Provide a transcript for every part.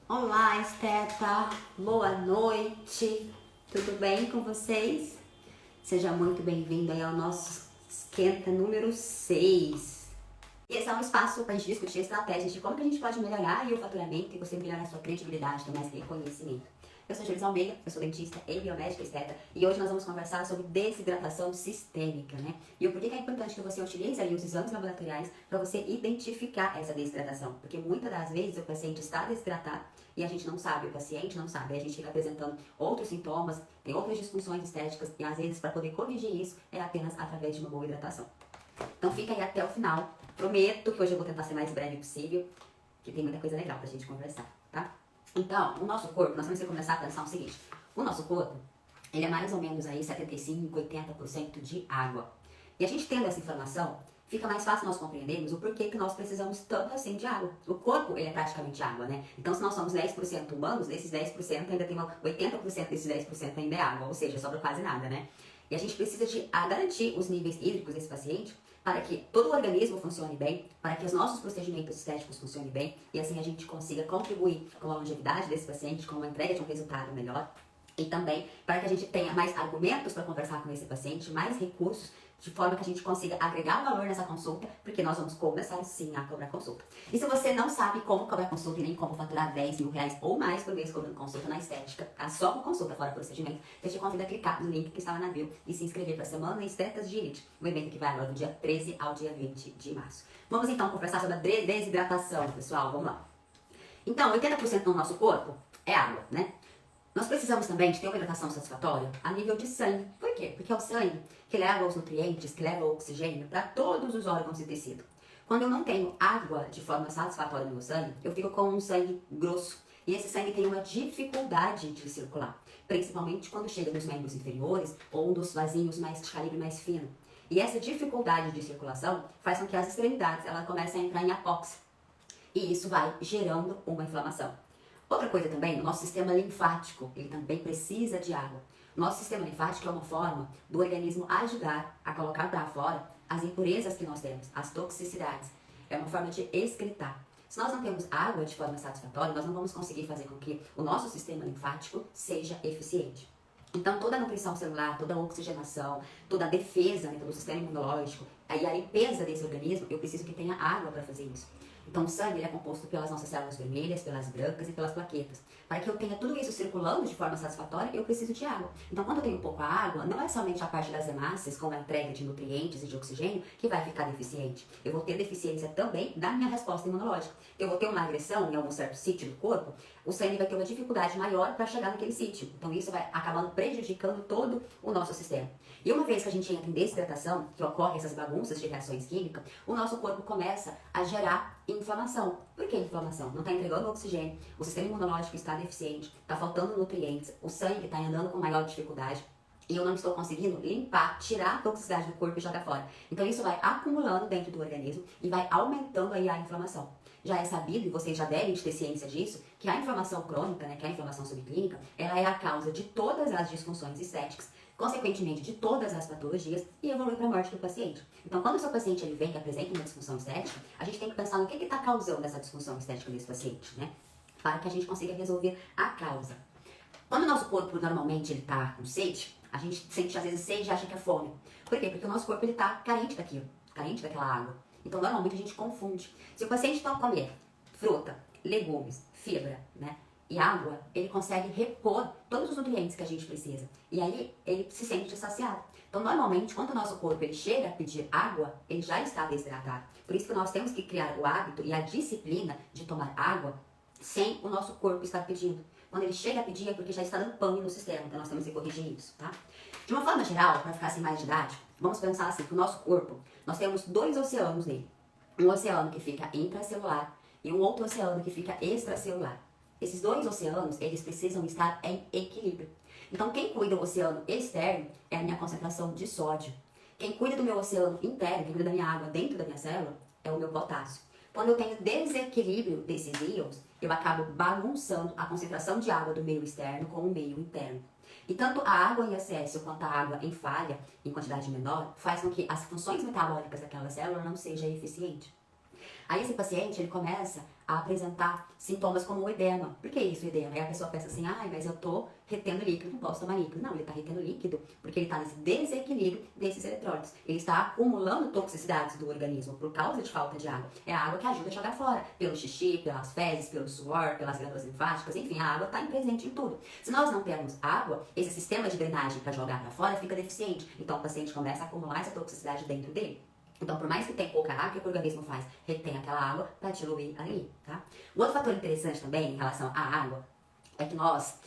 Olá, Esteta! Boa noite! Tudo bem com vocês? Seja muito bem-vindo aí ao nosso esquenta número 6. E esse é um espaço para a gente discutir estratégias de como que a gente pode melhorar aí o faturamento e você melhorar a sua credibilidade, ter mais reconhecimento. Eu sou Julissa Almeida, eu sou dentista e biomédica esteta e hoje nós vamos conversar sobre desidratação sistêmica, né? E o porquê que é importante que você utilize aí os exames laboratoriais para você identificar essa desidratação, porque muitas das vezes o paciente está desidratado e a gente não sabe, o paciente não sabe, a gente fica apresentando outros sintomas, tem outras disfunções estéticas e às vezes para poder corrigir isso é apenas através de uma boa hidratação. Então fica aí até o final. Prometo que hoje eu vou tentar ser mais breve possível, que tem muita coisa legal pra gente conversar, tá? Então, o nosso corpo, nós temos que começar a pensar o seguinte. O nosso corpo, ele é mais ou menos aí 75, 80% de água. E a gente tendo essa informação, fica mais fácil nós compreendermos o porquê que nós precisamos tanto assim de água. O corpo, ele é praticamente água, né? Então, se nós somos 10% humanos, desses 10% ainda tem 80% desses 10% ainda é água, ou seja, sobra quase nada, né? E a gente precisa de garantir os níveis hídricos desse paciente para que todo o organismo funcione bem, para que os nossos procedimentos estéticos funcionem bem e assim a gente consiga contribuir com a longevidade desse paciente, com a entrega de um resultado melhor e também para que a gente tenha mais argumentos para conversar com esse paciente, mais recursos, de forma que a gente consiga agregar valor nessa consulta, porque nós vamos começar sim a cobrar consulta. E se você não sabe como cobrar consulta e nem como faturar 10 mil reais ou mais por mês cobrando consulta na estética, tá? Só com consulta fora procedimento, eu te convido a clicar no link que estava na bio e se inscrever para a Semana Estetas de Elite, um evento que vai agora do dia 13 ao dia 20 de março. Vamos então conversar sobre a desidratação, pessoal, vamos lá. Então, 80% do nosso corpo é água, né? Nós precisamos também de ter uma hidratação satisfatória a nível de sangue. Por quê? Porque é o sangue que leva os nutrientes, que leva o oxigênio para todos os órgãos e tecido. Quando eu não tenho água de forma satisfatória no meu sangue, eu fico com um sangue grosso. E esse sangue tem uma dificuldade de circular, principalmente quando chega nos membros inferiores ou nos vasinhos mais de calibre mais fino. E essa dificuldade de circulação faz com que as extremidades elas comecem a entrar em apóxia. E isso vai gerando uma inflamação. Outra coisa também, o nosso sistema linfático, ele também precisa de água. Nosso sistema linfático é uma forma do organismo ajudar a colocar para fora as impurezas que nós temos, as toxicidades. É uma forma de excretar. Se nós não temos água de forma satisfatória, nós não vamos conseguir fazer com que o nosso sistema linfático seja eficiente. Então, toda a nutrição celular, toda a oxigenação, toda a defesa, né, todo o sistema imunológico e a limpeza desse organismo, eu preciso que tenha água para fazer isso. Então, o sangue é composto pelas nossas células vermelhas, pelas brancas e pelas plaquetas. Para que eu tenha tudo isso circulando de forma satisfatória, eu preciso de água. Então, quando eu tenho pouca água, não é somente a parte das hemácias, como a entrega de nutrientes e de oxigênio, que vai ficar deficiente. Eu vou ter deficiência também da minha resposta imunológica. Eu vou ter uma agressão em algum certo sítio do corpo, o sangue vai ter uma dificuldade maior para chegar naquele sítio. Então, isso vai acabando prejudicando todo o nosso sistema. E uma vez que a gente entra em desidratação, que ocorre essas bagunças de reações químicas, o nosso corpo começa a gerar inflamação. Por que inflamação? Não está entregando oxigênio, o sistema imunológico está deficiente, está faltando nutrientes, o sangue está andando com maior dificuldade e eu não estou conseguindo limpar, tirar a toxicidade do corpo e jogar fora. Então isso vai acumulando dentro do organismo e vai aumentando aí a inflamação. Já é sabido, e vocês já devem ter ciência disso, que a inflamação crônica, né, que é a inflamação subclínica, ela é a causa de todas as disfunções estéticas, consequentemente de todas as patologias e evolui para a morte do paciente. Então, quando o seu paciente ele vem e apresenta uma disfunção estética, a gente tem que pensar no que está causando essa disfunção estética desse paciente, né? Para que a gente consiga resolver a causa. Quando o nosso corpo normalmente ele está com sede, a gente sente às vezes sede e acha que é fome. Por quê? Porque o nosso corpo ele está carente daquilo, carente daquela água. Então, normalmente a gente confunde. Se o paciente então comer fruta, legumes, fibra, né? E água, ele consegue repor todos os nutrientes que a gente precisa. E aí, ele se sente saciado. Então, normalmente, quando o nosso corpo ele chega a pedir água, ele já está desidratado. Por isso que nós temos que criar o hábito e a disciplina de tomar água sem o nosso corpo estar pedindo. Quando ele chega a pedir é porque já está dando pane no sistema. Então, nós temos que corrigir isso, tá? De uma forma geral, para ficar assim mais didático, vamos pensar assim, que o nosso corpo, nós temos dois oceanos nele. Um oceano que fica intracelular e um outro oceano que fica extracelular. Esses dois oceanos, eles precisam estar em equilíbrio. Então, quem cuida do oceano externo é a minha concentração de sódio. Quem cuida do meu oceano interno, quem cuida da minha água dentro da minha célula, é o meu potássio. Quando eu tenho desequilíbrio desses íons, eu acabo bagunçando a concentração de água do meio externo com o meio interno. E tanto a água em excesso quanto a água em falha, em quantidade menor, faz com que as funções metabólicas daquela célula não sejam eficientes. Aí esse paciente, ele começa a apresentar sintomas como o edema. Por que isso, edema? Aí a pessoa pensa assim, ai, mas eu tô retendo líquido, não posso tomar líquido. Não, ele tá retendo líquido porque ele tá nesse desequilíbrio desses eletrólitos. Ele está acumulando toxicidades do organismo por causa de falta de água. É a água que ajuda a jogar fora, pelo xixi, pelas fezes, pelo suor, pelas glândulas linfáticas, enfim, a água está presente em tudo. Se nós não temos água, esse sistema de drenagem para jogar para fora fica deficiente. Então o paciente começa a acumular essa toxicidade dentro dele. Então, por mais que tenha pouca água, o que o organismo faz? Retém aquela água para diluir ali, tá? O outro fator interessante também em relação à água é que nós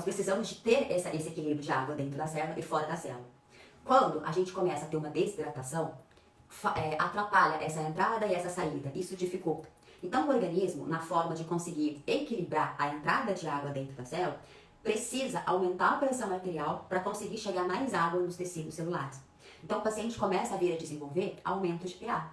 precisamos de ter esse equilíbrio de água dentro da célula e fora da célula. Quando a gente começa a ter uma desidratação, atrapalha essa entrada e essa saída, isso dificulta. Então, o organismo, na forma de conseguir equilibrar a entrada de água dentro da célula, precisa aumentar a pressão arterial para conseguir chegar mais água nos tecidos celulares. Então, o paciente começa a vir a desenvolver aumento de pH.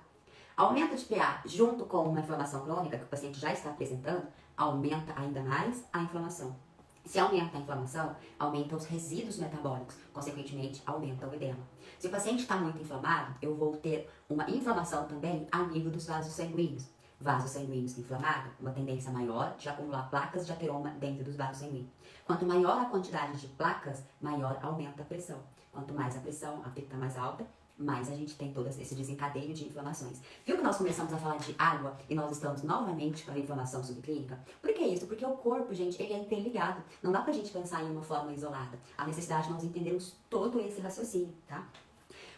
Aumento de pH, junto com uma inflamação crônica que o paciente já está apresentando, aumenta ainda mais a inflamação. Se aumenta a inflamação, aumenta os resíduos metabólicos, consequentemente, aumenta o edema. Se o paciente está muito inflamado, eu vou ter uma inflamação também a nível dos vasos sanguíneos. Vasos sanguíneos inflamados, uma tendência maior de acumular placas de ateroma dentro dos vasos sanguíneos. Quanto maior a quantidade de placas, maior aumenta a pressão. Quanto mais a pressão está mais alta, mais a gente tem todo esse desencadeio de inflamações. Viu que nós começamos a falar de água e nós estamos novamente para a inflamação subclínica? Por que isso? Porque o corpo, gente, ele é interligado. Não dá pra gente pensar em uma forma isolada. A necessidade de nós entendermos todo esse raciocínio, tá?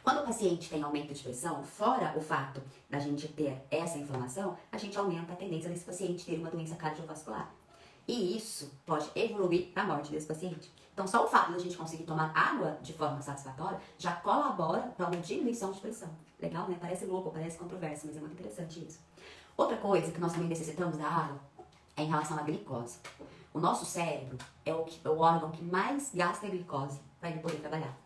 Quando o paciente tem aumento de pressão, fora o fato da gente ter essa inflamação, a gente aumenta a tendência desse paciente ter uma doença cardiovascular. E isso pode evoluir para a morte desse paciente. Então, só o fato de a gente conseguir tomar água de forma satisfatória já colabora para uma diminuição de pressão. Legal, né? Parece louco, parece controverso, mas é muito interessante isso. Outra coisa que nós também necessitamos da água é em relação à glicose. O nosso cérebro é o órgão que mais gasta glicose para ele poder trabalhar.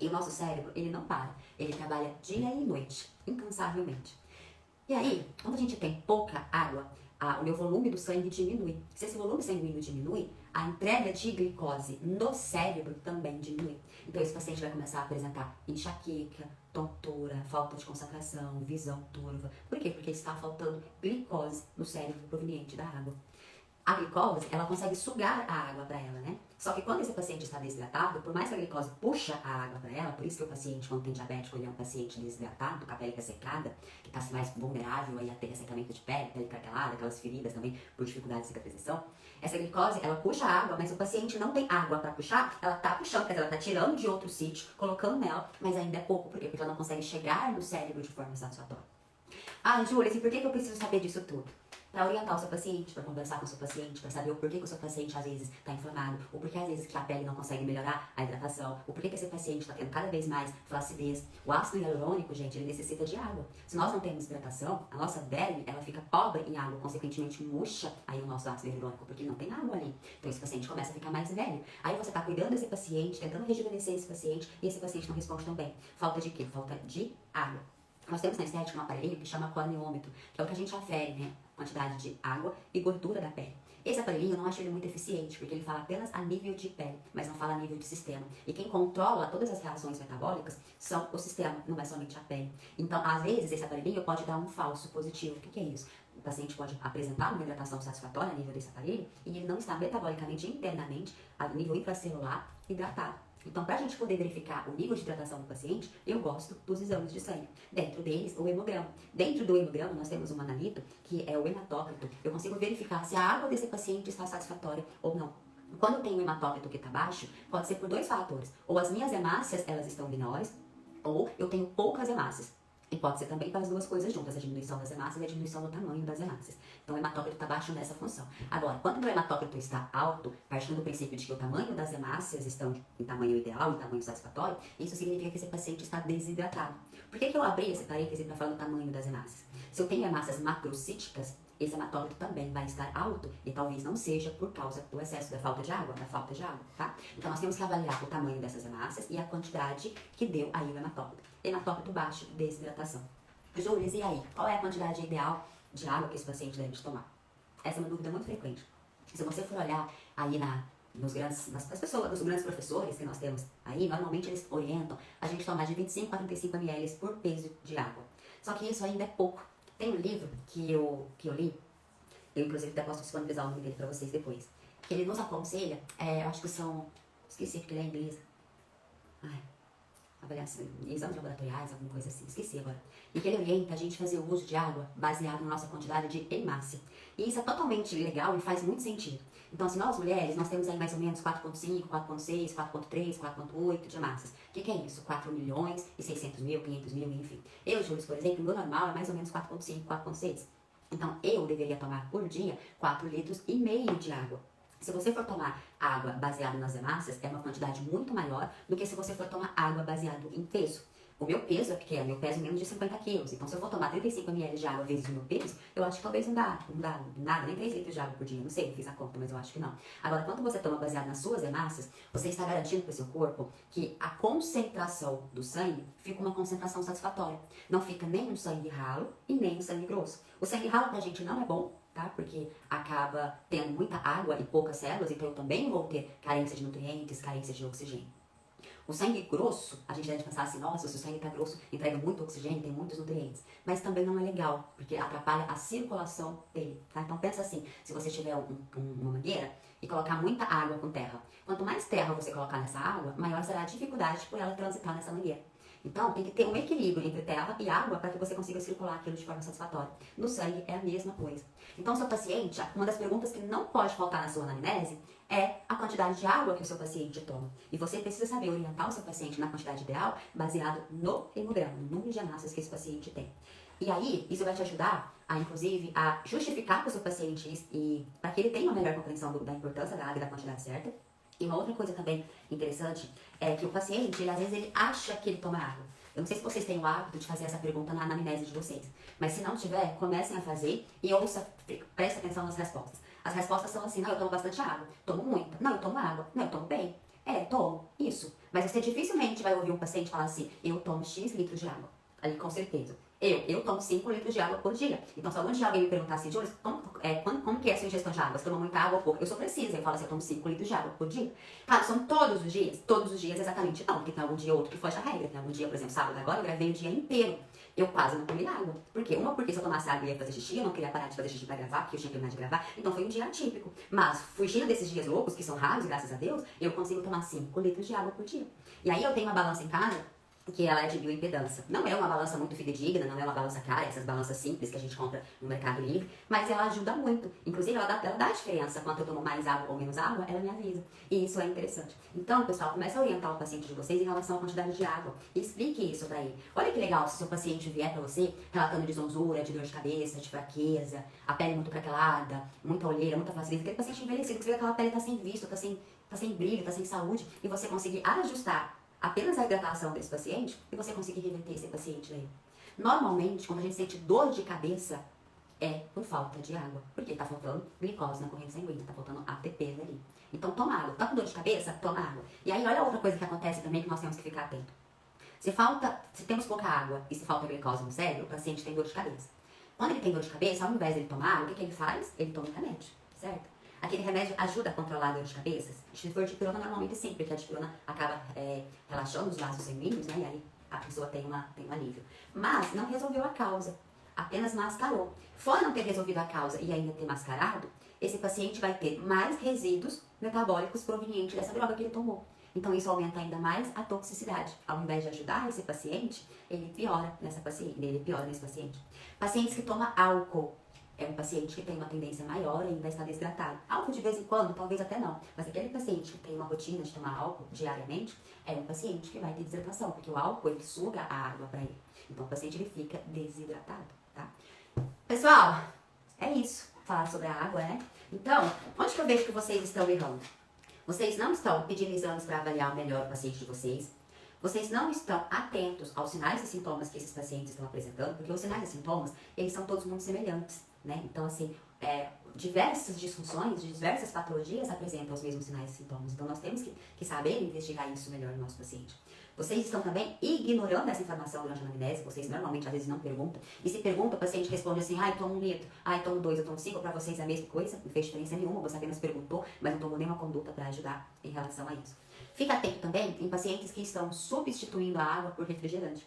E o nosso cérebro, ele não para. Ele trabalha dia e noite, incansavelmente. E aí, quando a gente tem pouca água, o meu volume do sangue diminui. Se esse volume sanguíneo diminui, a entrega de glicose no cérebro também diminui. Então esse paciente vai começar a apresentar enxaqueca, tontura, falta de concentração, visão turva. Por quê? Porque está faltando glicose no cérebro proveniente da água. A glicose, ela consegue sugar a água para ela, né? Só que quando esse paciente está desidratado, por mais que a glicose puxa a água para ela, por isso que o paciente, quando tem diabético, ele é um paciente desidratado, com a pele ressecada, que está mais vulnerável aí a ter ressecamento de pele craquelada, aquelas feridas também por dificuldade de cicatrização. Essa glicose, ela puxa a água, mas o paciente não tem água para puxar, ela está puxando, quer dizer, ela está tirando de outro sítio, colocando nela, mas ainda é pouco. Por quê? Porque ela não consegue chegar no cérebro de forma satisfatória. Ah, Júlia, e por que eu preciso saber disso tudo? Para orientar o seu paciente, para conversar com o seu paciente, para saber o porquê que o seu paciente às vezes está inflamado, o porquê às vezes que a pele não consegue melhorar a hidratação, o porquê que esse paciente está tendo cada vez mais flacidez. O ácido hialurônico, gente, ele necessita de água. Se nós não temos hidratação, a nossa derme, ela fica pobre em água, consequentemente murcha aí o nosso ácido hialurônico, porque não tem água ali. Então esse paciente começa a ficar mais velho. Aí você está cuidando desse paciente, tentando rejuvenescer esse paciente, e esse paciente não responde tão bem. Falta de quê? Falta de água. Nós temos na estética um aparelho que chama corneômetro, que é o que a gente afere, né? Quantidade de água e gordura da pele. Esse aparelhinho eu não acho ele muito eficiente, porque ele fala apenas a nível de pele, mas não fala a nível de sistema. E quem controla todas as reações metabólicas são o sistema, não é somente a pele. Então, às vezes, esse aparelhinho pode dar um falso positivo. O que é isso? O paciente pode apresentar uma hidratação satisfatória a nível desse aparelho e ele não está metabolicamente, internamente, a nível intracelular, hidratado. Então, para a gente poder verificar o nível de hidratação do paciente, eu gosto dos exames de sangue. Dentro deles, o hemograma. Dentro do hemograma, nós temos um analito, que é o hematócrito. Eu consigo verificar se a água desse paciente está satisfatória ou não. Quando eu tenho um hematócrito que está baixo, pode ser por dois fatores. Ou as minhas hemácias, elas estão menores, ou eu tenho poucas hemácias. E pode ser também para as duas coisas juntas, a diminuição das hemácias e a diminuição do tamanho das hemácias. Então o hematócrito está baixo nessa função. Agora, quando o hematócrito está alto, partindo do princípio de que o tamanho das hemácias estão em tamanho ideal, em tamanho satisfatório, isso significa que esse paciente está desidratado. Por que eu abri esse parêntese para falar do tamanho das hemácias? Se eu tenho hemácias macrocíticas, esse hematócrito também vai estar alto e talvez não seja por causa do excesso da falta de água, tá? Então nós temos que avaliar o tamanho dessas hemácias e a quantidade que deu aí o hematócrito. Hematócrito baixo, desidratação. Júlia, e aí? Qual é a quantidade ideal de água que esse paciente deve tomar? Essa é uma dúvida muito frequente. Se você for olhar aí nos grandes professores que nós temos aí, normalmente eles orientam a gente tomar de 25 a 35 ml por peso de água. Só que isso ainda é pouco. Tem um livro que eu li, eu inclusive até posso disponibilizar o nome dele pra vocês depois, que ele nos aconselha, eu acho que são, esqueci porque ele é inglês, avaliação, exames laboratoriais, alguma coisa assim, esqueci agora. E que ele orienta a gente a fazer o uso de água baseado na nossa quantidade de hemácia. E isso é totalmente legal e faz muito sentido. Então, se nós mulheres, nós temos aí mais ou menos 4,5, 4,6, 4,3, 4,8 de hemácias. O que é isso? 4 milhões e 600 mil, 500 mil, enfim. Eu, Júlia, por exemplo, o meu normal é mais ou menos 4,5, 4,6. Então, eu deveria tomar por dia 4,5 litros de água. Se você for tomar água baseada nas hemácias, é uma quantidade muito maior do que se você for tomar água baseada em peso. O meu peso é pequeno, eu peso menos de 50 quilos. Então, se eu for tomar 35 ml de água vezes o meu peso, eu acho que talvez não dá nada, nem 3 litros de água por dia. Não sei, não fiz a conta, mas eu acho que não. Agora, quando você toma baseado nas suas hemácias, você está garantindo para o seu corpo que a concentração do sangue fica uma concentração satisfatória. Não fica nem um sangue ralo e nem um sangue grosso. O sangue ralo pra gente não é bom, tá? Porque acaba tendo muita água e poucas células, então eu também vou ter carência de nutrientes, carência de oxigênio. O sangue grosso, a gente deve pensar assim, nossa, se o sangue tá grosso, entrega muito oxigênio, tem muitos nutrientes. Mas também não é legal, porque atrapalha a circulação dele, tá? Então pensa assim, se você tiver uma mangueira e colocar muita água com terra, quanto mais terra você colocar nessa água, maior será a dificuldade por ela transitar nessa mangueira. Então, tem que ter um equilíbrio entre terra e água para que você consiga circular aquilo de forma satisfatória. No sangue é a mesma coisa. Então, seu paciente, uma das perguntas que não pode faltar na sua anamnese é a quantidade de água que o seu paciente toma. E você precisa saber orientar o seu paciente na quantidade ideal baseado no hemograma, no número de hemácias que esse paciente tem. E aí, isso vai te ajudar a, inclusive, a justificar para o seu paciente e para que ele tenha uma melhor compreensão da importância da água e da quantidade certa. E uma outra coisa também interessante é que o paciente, às vezes, ele acha que ele toma água. Eu não sei se vocês têm o hábito de fazer essa pergunta na anamnese de vocês, mas se não tiver, comecem a fazer e ouça, preste atenção nas respostas. As respostas são assim, não, eu tomo bastante água, tomo muita, não, eu tomo água, não, eu tomo bem, tomo, isso. Mas você dificilmente vai ouvir um paciente falar assim, eu tomo X litros de água, ali com certeza. Eu tomo 5 litros de água por dia. Então, se algum dia alguém me perguntar assim, Júlia, como que é a sua ingestão de água? Você toma muita água ou pouco? Eu sou precisa. Eu falo assim, eu tomo 5 litros de água por dia. Claro, são todos os dias? Todos os dias, exatamente não. Porque tem algum dia ou outro que foge a regra. Tem algum dia, por exemplo, sábado agora, eu gravei o dia inteiro. Eu quase não tomei água. Por quê? Porque se eu tomasse água eu ia fazer xixi, eu não queria parar de fazer xixi pra gravar, porque eu tinha que terminar de gravar. Então foi um dia atípico. Mas, fugindo desses dias loucos, que são raros, graças a Deus, eu consigo tomar 5 litros de água por dia. E aí eu tenho uma balança em casa, que ela é de bioimpedância. Não é uma balança muito fidedigna, não é uma balança cara, essas balanças simples que a gente compra no Mercado Livre, mas ela ajuda muito. Inclusive, ela dá a diferença. Quanto eu tomo mais água ou menos água, ela me avisa. E isso é interessante. Então, pessoal, comece a orientar o paciente de vocês em relação à quantidade de água. E explique isso pra ele. Olha que legal se o seu paciente vier pra você relatando de zonzura, de dor de cabeça, de fraqueza, a pele muito craquelada, muita olheira, muita flacidez. Aquele paciente envelhecido, que você vê que aquela pele tá sem visto, tá sem brilho, tá sem saúde, e você conseguir ajustar apenas a hidratação desse paciente e você conseguir reverter esse paciente aí. Normalmente, quando a gente sente dor de cabeça, é por falta de água. Porque tá faltando glicose na corrente sanguínea, tá faltando ATP ali. Então toma água. Tá com dor de cabeça? Toma água. E aí olha outra coisa que acontece também que nós temos que ficar atento. Se temos pouca água e se falta glicose no cérebro, o paciente tem dor de cabeça. Quando ele tem dor de cabeça, ao invés de ele tomar água, o que ele faz? Ele toma um remédio, certo? Aquele remédio ajuda a controlar a dor de cabeça. Se for dipirona, normalmente sim, porque a dipirona acaba relaxando os vasos sanguíneos, né? E aí a pessoa tem um alívio. Mas não resolveu a causa, apenas mascarou. Fora não ter resolvido a causa e ainda ter mascarado, esse paciente vai ter mais resíduos metabólicos provenientes dessa droga que ele tomou. Então isso aumenta ainda mais a toxicidade. Ao invés de ajudar esse paciente, ele piora nesse paciente. Pacientes que tomam álcool. É um paciente que tem uma tendência maior e vai estar desidratado. Álcool de vez em quando, talvez até não. Mas aquele paciente que tem uma rotina de tomar álcool diariamente, é um paciente que vai ter desidratação, porque o álcool, ele suga a água para ele. Então o paciente, ele fica desidratado, tá? Pessoal, é isso. Falar sobre a água, né? Então, onde que eu vejo que vocês estão errando? Vocês não estão pedindo exames para avaliar melhor o paciente de vocês. Vocês não estão atentos aos sinais e sintomas que esses pacientes estão apresentando, porque os sinais e sintomas, eles são todos muito semelhantes, né? Então, assim, diversas disfunções, diversas patologias apresentam os mesmos sinais e sintomas. Então, nós temos que saber investigar isso melhor no nosso paciente. Vocês estão também ignorando essa informação durante a anamnese, vocês normalmente, às vezes, não perguntam. E se pergunta, o paciente responde assim, eu tomo 1 litro, eu tomo 2, eu tomo 5, para vocês é a mesma coisa, não fez diferença nenhuma, você apenas perguntou, mas não tomou nenhuma conduta para ajudar em relação a isso. Fica atento também em pacientes que estão substituindo a água por refrigerante.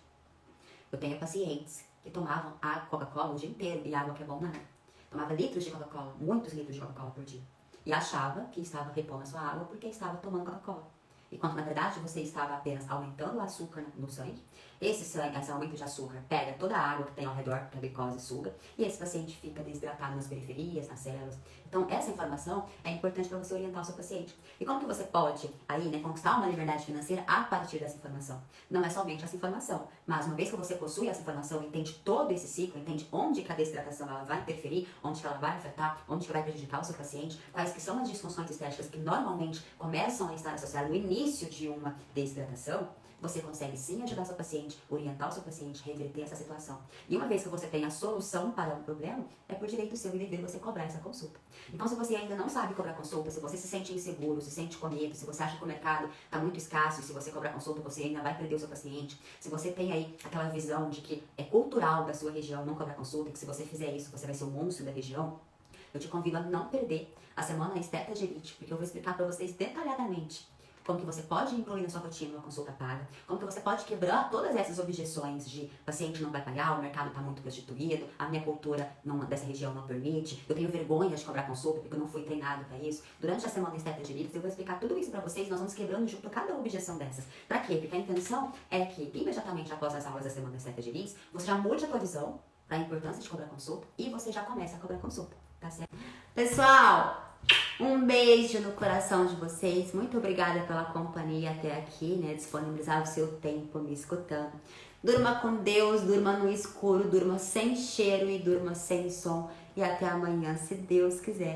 Eu tenho pacientes que tomavam a Coca-Cola o dia inteiro, e água que é bom nada. Tomava litros de Coca-Cola, muitos litros de Coca-Cola por dia. E achava que estava repondo a sua água porque estava tomando Coca-Cola. E quando na verdade você estava apenas aumentando o açúcar no sangue, esse aumento de açúcar pega toda a água que tem ao redor, que a glicose suga, e esse paciente fica desidratado nas periferias, nas células. Então essa informação é importante para você orientar o seu paciente. E como que você pode aí, né, conquistar uma liberdade financeira a partir dessa informação? Não é somente essa informação, mas uma vez que você possui essa informação, entende todo esse ciclo, entende onde que a desidratação ela vai interferir, onde que ela vai afetar, onde que vai prejudicar o seu paciente, quais que são as disfunções estéticas que normalmente começam a estar associadas no início de uma desidratação, você consegue sim ajudar seu paciente, orientar o seu paciente, reverter essa situação. E uma vez que você tem a solução para o problema, é por direito seu e dever você cobrar essa consulta. Então, se você ainda não sabe cobrar consulta, se você se sente inseguro, se sente com medo, se você acha que o mercado está muito escasso e se você cobrar consulta você ainda vai perder o seu paciente, se você tem aí aquela visão de que é cultural da sua região não cobrar consulta, que se você fizer isso você vai ser o monstro da região, eu te convido a não perder a semana Esteta de Elite, porque eu vou explicar para vocês detalhadamente como que você pode incluir na sua rotina uma consulta paga, como que você pode quebrar todas essas objeções de paciente não vai pagar, o mercado está muito prostituído, a minha cultura dessa região não permite, eu tenho vergonha de cobrar consulta porque eu não fui treinado para isso. Durante a semana Esteta de Elite eu vou explicar tudo isso para vocês, nós vamos quebrando junto cada objeção dessas. Para quê? Porque a intenção é que imediatamente após as aulas da semana Esteta de Elite, você já mude a tua visão para a importância de cobrar consulta e você já começa a cobrar consulta, tá certo? Pessoal, um beijo no coração de vocês. Muito obrigada pela companhia até aqui, né? Disponibilizar o seu tempo me escutando. Durma com Deus, durma no escuro, durma sem cheiro e durma sem som. E até amanhã, se Deus quiser.